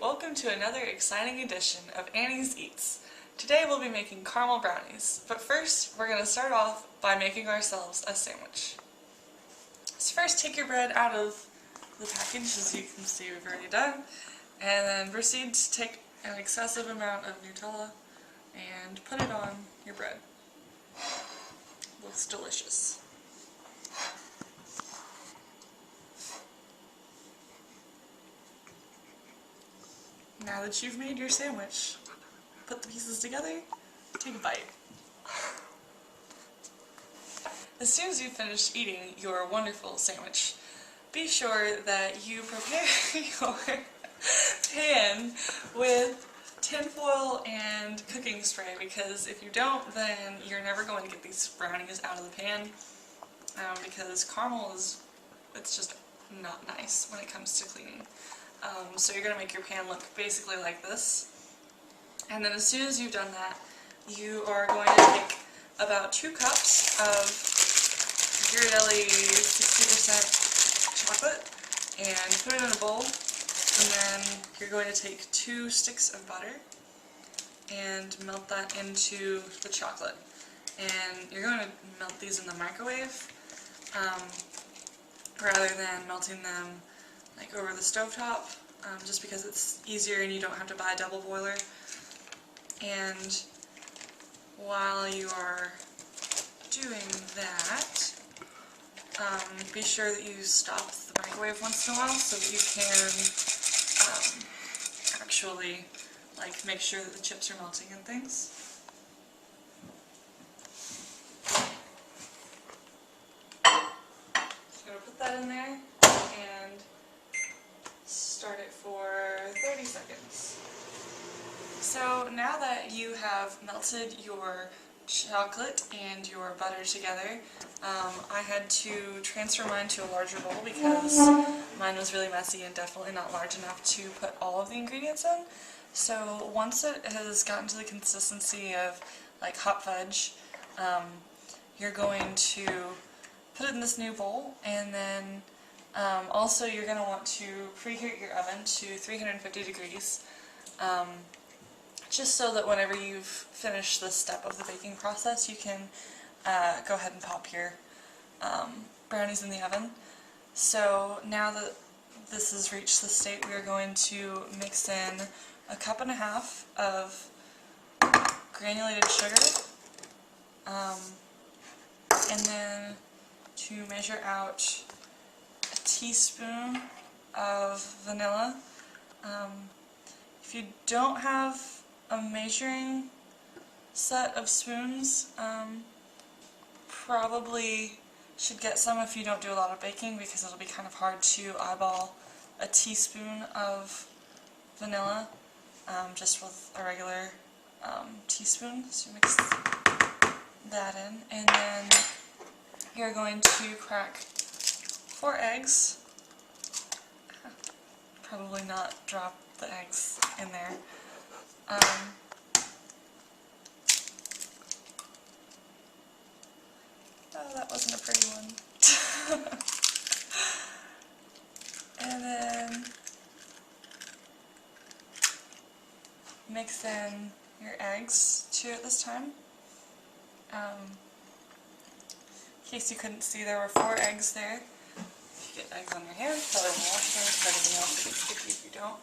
welcome to another exciting edition of Annie's Eats. Today we'll be making caramel brownies, but first we're going to start off by making ourselves a sandwich. So first take your bread out of the package, as you can see we've already done, and then proceed to take an excessive amount of Nutella and put it on your bread. Looks delicious. Now that you've made your sandwich, put the pieces together, take a bite. As soon as you finish eating your wonderful sandwich, be sure that you prepare your pan with tinfoil and cooking spray, because if you don't, then you're never going to get these brownies out of the pan, because caramel it's just not nice when it comes to cleaning. So you're going to make your pan look basically like this. And then as soon as you've done that, you are going to take about 2 cups of Ghirardelli 60% chocolate and put it in a bowl. And then you're going to take 2 sticks of butter and melt that into the chocolate. And you're going to melt these in the microwave rather than melting them like over the stovetop, just because it's easier and you don't have to buy a double boiler. And while you are doing that, be sure that you stop the microwave once in a while so that you can actually make sure that the chips are melting and things. So I'm going to put that in there and start it for 30 seconds. So now that you have melted your chocolate and your butter together, I had to transfer mine to a larger bowl because mine was really messy and definitely not large enough to put all of the ingredients in. So once it has gotten to the consistency of like hot fudge, you're going to put it in this new bowl, and then also you're going to want to preheat your oven to 350 degrees, just so that whenever you've finished this step of the baking process, you can go ahead and pop your brownies in the oven. So now that this has reached the state, we are going to mix in 1.5 cups of granulated sugar, and then to measure out a teaspoon of vanilla. If you don't have a measuring set of spoons, probably should get some if you don't do a lot of baking, because it'll be kind of hard to eyeball a teaspoon of vanilla just with a regular teaspoon. So mix that in, and then you're going to crack 4 eggs. Probably not drop the eggs in there. Oh, that wasn't a pretty one. And then mix in your eggs too at this time. In case you couldn't see, there were 4 eggs there. If you get eggs on your hands, probably won't wash them, because everything else will get sticky if you don't.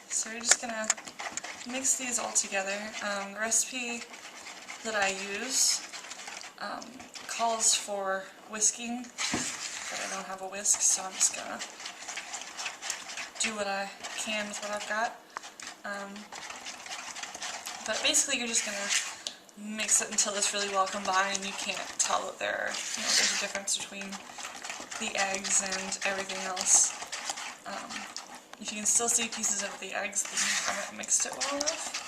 So you're just going to mix these all together. The recipe that I use calls for whisking, but I don't have a whisk, so I'm just going to do what I can with what I've got. But basically you're just going to mix it until it's really well combined, and you can't tell that there's a difference between the eggs and everything else. If you can still see pieces of the eggs, then you haven't mixed it well enough.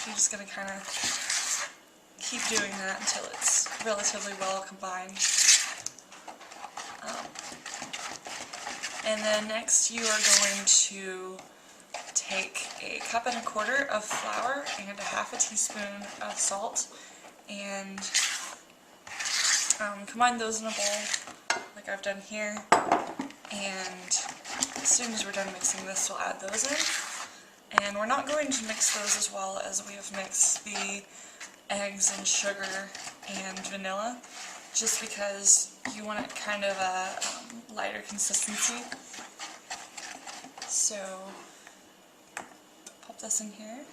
You're just going to kind of keep doing that until it's relatively well combined. And then next you are going to take 1.25 cups of flour and 1/2 teaspoon of salt, and combine those in a bowl like I've done here, and as soon as we're done mixing this, we'll add those in. And we're not going to mix those as well as we have mixed the eggs and sugar and vanilla, just because you want it kind of a lighter consistency. So pop this in here.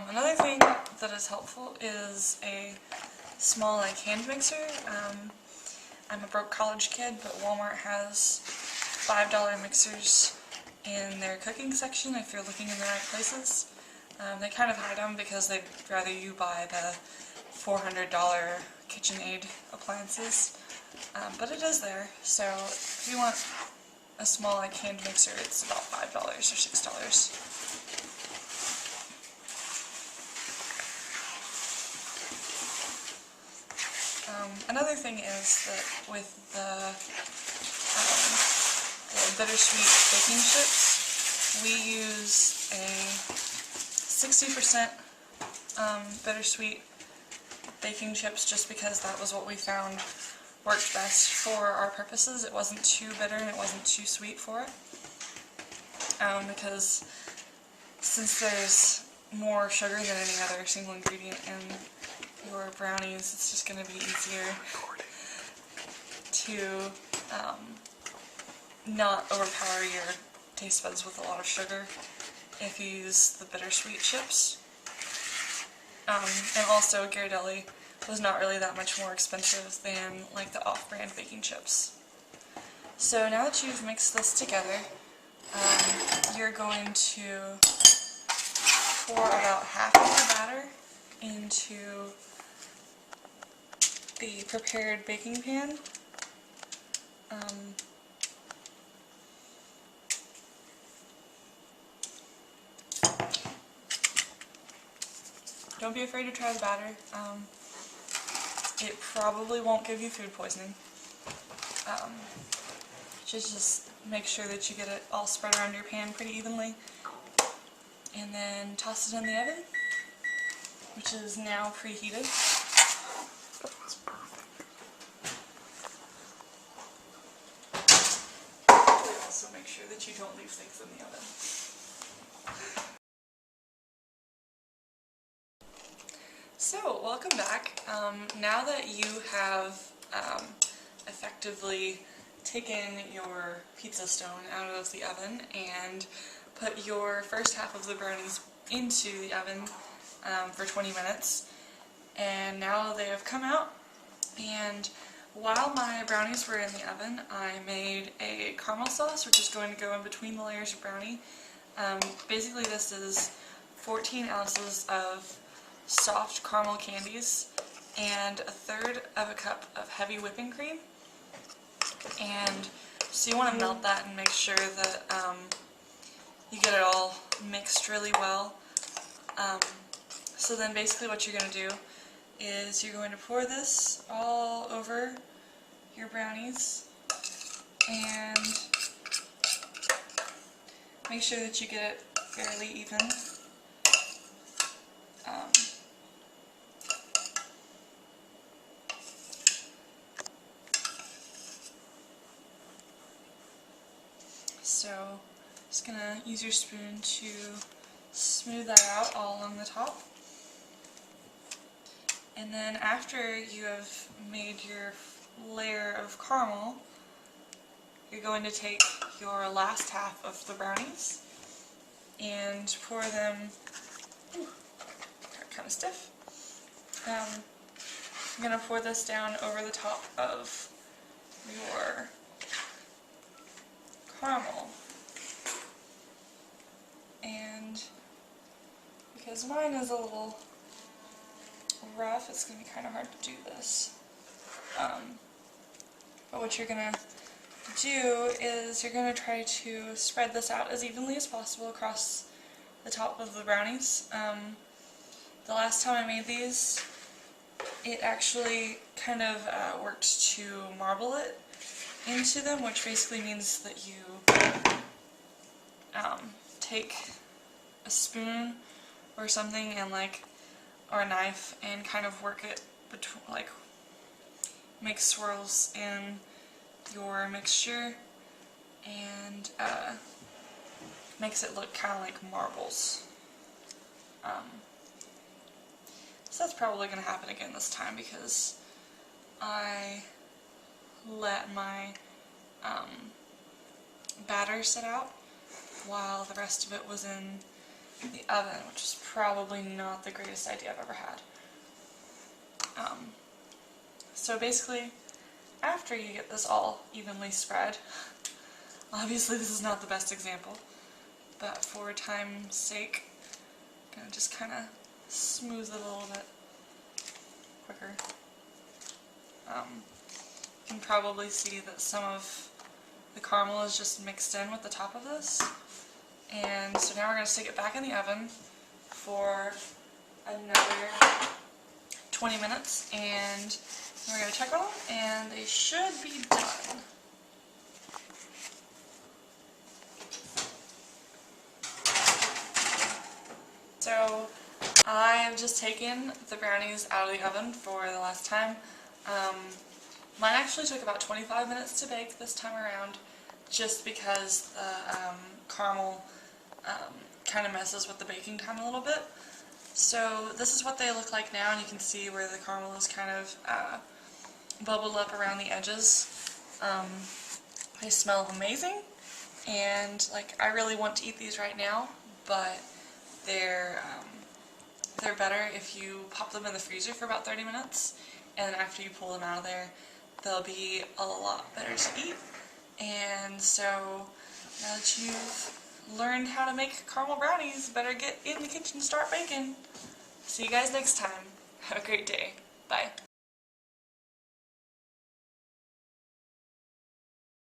Another thing that is helpful is a small hand mixer. I'm a broke college kid, but Walmart has $5 mixers in their cooking section if you're looking in the right places. They kind of hide them because they'd rather you buy the $400 KitchenAid appliances, but it is there. So if you want a small hand mixer, it's about $5 or $6. Another thing is that with the bittersweet baking chips, we use a 60% bittersweet baking chips just because that was what we found worked best for our purposes. It wasn't too bitter and it wasn't too sweet for it. Because since there's more sugar than any other single ingredient in your brownies, it's just going to be easier to not overpower your taste buds with a lot of sugar if you use the bittersweet chips. And also Ghirardelli was not really that much more expensive than like the off-brand baking chips. So now that you've mixed this together, you're going to pour about half of the batter into the prepared baking pan. Don't be afraid to try the batter. It probably won't give you food poisoning. Just make sure that you get it all spread around your pan pretty evenly. And then toss it in the oven, which is now preheated. Also make sure that you don't leave things in the oven. So, welcome back. Now that you have effectively taken your pizza stone out of the oven and put your first half of the brownies into the oven for 20 minutes, and now they have come out, and while my brownies were in the oven, I made a caramel sauce, which is going to go in between the layers of brownie. Basically this is 14 ounces of soft caramel candies and 1/3 of a cup of heavy whipping cream. And so you want to melt that and make sure that you get it all mixed really well. So then basically what you're going to do is you're going to pour this all over your brownies and make sure that you get it fairly even. So just going to use your spoon to smooth that out all along the top. And then after you have made your layer of caramel, you're going to take your last half of the brownies and pour them, kind of stiff. I'm going to pour this down over the top of your caramel. And because mine is a little rough, it's going to be kind of hard to do this. But what you're going to do is you're going to try to spread this out as evenly as possible across the top of the brownies. The last time I made these, it actually kind of worked to marble it into them, which basically means that you take a spoon or something and like or a knife and kind of work it between, like make swirls in your mixture, and makes it look kind of like marbles. So that's probably going to happen again this time because I let my batter sit out while the rest of it was in the oven, which is probably not the greatest idea I've ever had. So basically, after you get this all evenly spread, obviously this is not the best example, but for time's sake, I'm going to just kind of smooth it a little bit quicker. You can probably see that some of the caramel is just mixed in with the top of this. And so now we're going to stick it back in the oven for another 20 minutes, and we're going to check on them, and they should be done. So I have just taken the brownies out of the oven for the last time. Mine actually took about 25 minutes to bake this time around, just because the caramel kind of messes with the baking time a little bit. So this is what they look like now, and you can see where the caramel is kind of bubbled up around the edges. They smell amazing, and like I really want to eat these right now, but they're better if you pop them in the freezer for about 30 minutes, and then after you pull them out of there, they'll be a lot better to eat. And so now that you've learned how to make caramel brownies, better get in the kitchen and start baking. See you guys next time. Have a great day. Bye.